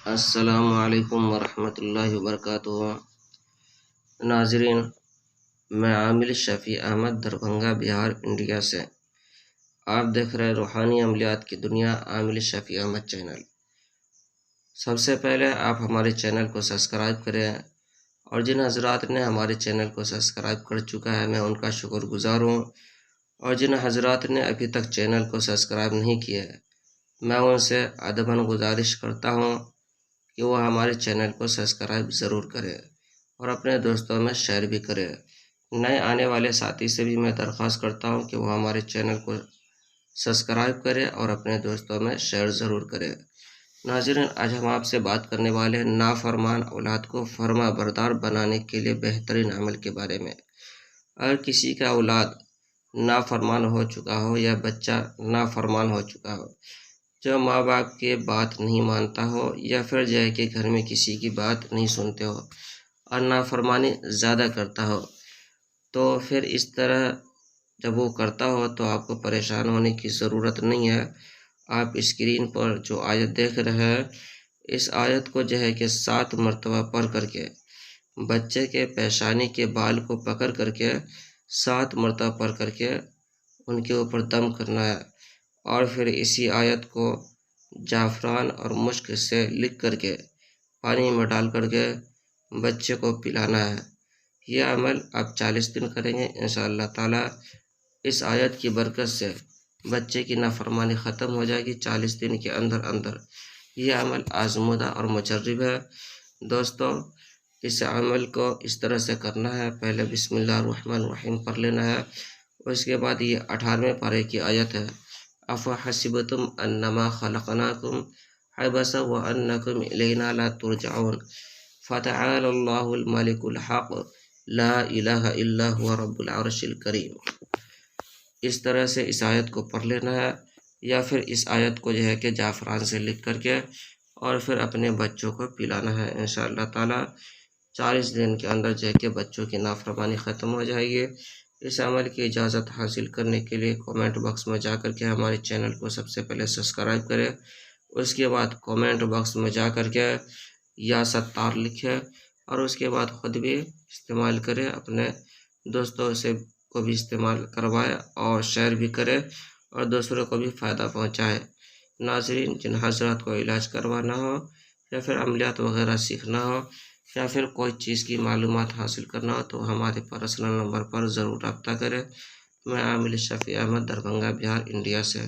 السلام علیکم ورحمۃ اللہ وبرکاتہ۔ ناظرین، میں عامل شفیع احمد، دربھنگہ، بہار، انڈیا سے۔ آپ دیکھ رہے روحانی عملیات کی دنیا، عامل شفیع احمد چینل۔ سب سے پہلے آپ ہمارے چینل کو سبسکرائب کریں، اور جن حضرات نے ہمارے چینل کو سبسکرائب کر چکا ہے میں ان کا شکر گزار ہوں، اور جن حضرات نے ابھی تک چینل کو سبسکرائب نہیں کیا ہے میں ان سے ادباً گزارش کرتا ہوں کہ وہ ہمارے چینل کو سبسکرائب ضرور کرے اور اپنے دوستوں میں شیئر بھی کرے۔ نئے آنے والے ساتھی سے بھی میں درخواست کرتا ہوں کہ وہ ہمارے چینل کو سبسکرائب کرے اور اپنے دوستوں میں شیئر ضرور کرے۔ ناظرین، آج ہم آپ سے بات کرنے والے ہیں نافرمان اولاد کو فرما بردار بنانے کے لیے بہترین عمل کے بارے میں۔ اگر کسی کا اولاد نافرمان ہو چکا ہو یا بچہ نافرمان ہو چکا ہو، جو ماں باپ کی بات نہیں مانتا ہو، یا پھر جو ہے کہ گھر میں کسی کی بات نہیں سنتے ہو اور نافرمانی زیادہ کرتا ہو، تو پھر اس طرح جب وہ کرتا ہو تو آپ کو پریشان ہونے کی ضرورت نہیں ہے۔ آپ اسکرین پر جو آیت دیکھ رہے ہیں، اس آیت کو جو ہے کہ 7 مرتبہ پڑھ کر کے بچے کے پیشانی کے بال کو پکڑ کر کے 7 مرتبہ پڑھ کر کے ان کے اوپر دم کرنا ہے، اور پھر اسی آیت کو جعفران اور مشک سے لکھ کر کے پانی میں ڈال کر کے بچے کو پلانا ہے۔ یہ عمل آپ 40 دن کریں گے، انشاءاللہ تعالی اس آیت کی برکت سے بچے کی نافرمانی ختم ہو جائے گی 40 دن کے اندر اندر۔ یہ عمل آزمودہ اور مجرب ہے۔ دوستو، اس عمل کو اس طرح سے کرنا ہے، پہلے بسم اللہ الرحمن الرحیم پڑھ لینا ہے، اس کے بعد یہ 18ویں پارے کی آیت ہے، افحسبتم انما خلقناکم عبثا وانکم الینا لا ترجعون فتعالی اللہ الملک الحق لا الہ الا هو رب العرش الکریم۔ اس طرح سے اس آیت کو پڑھ لینا ہے، یا پھر اس آیت کو جو ہے کہ جعفران سے لکھ کر کے اور پھر اپنے بچوں کو پلانا ہے۔ انشاءاللہ تعالی 40 دن کے اندر جو ہے کہ بچوں کی نافرمانی ختم ہو جائے گی۔ اس عمل کی اجازت حاصل کرنے کے لیے کومنٹ باکس میں جا کر کے ہمارے چینل کو سب سے پہلے سبسکرائب کرے، اس کے بعد کومنٹ باکس میں جا کر کے یا ستار لکھے، اور اس کے بعد خود بھی استعمال کرے، اپنے دوستوں سے کو بھی استعمال کروائے اور شیئر بھی کرے اور دوسروں کو بھی فائدہ پہنچائے۔ ناظرین، جن حضرات کو علاج کروانا ہو یا پھر عملیات وغیرہ سیکھنا ہو یا پھر کوئی چیز کی معلومات حاصل کرنا ہو تو ہمارے پرسنل نمبر پر ضرور رابطہ کریں۔ میں عامل شفیع احمد، دربھنگہ، بہار، انڈیا سے۔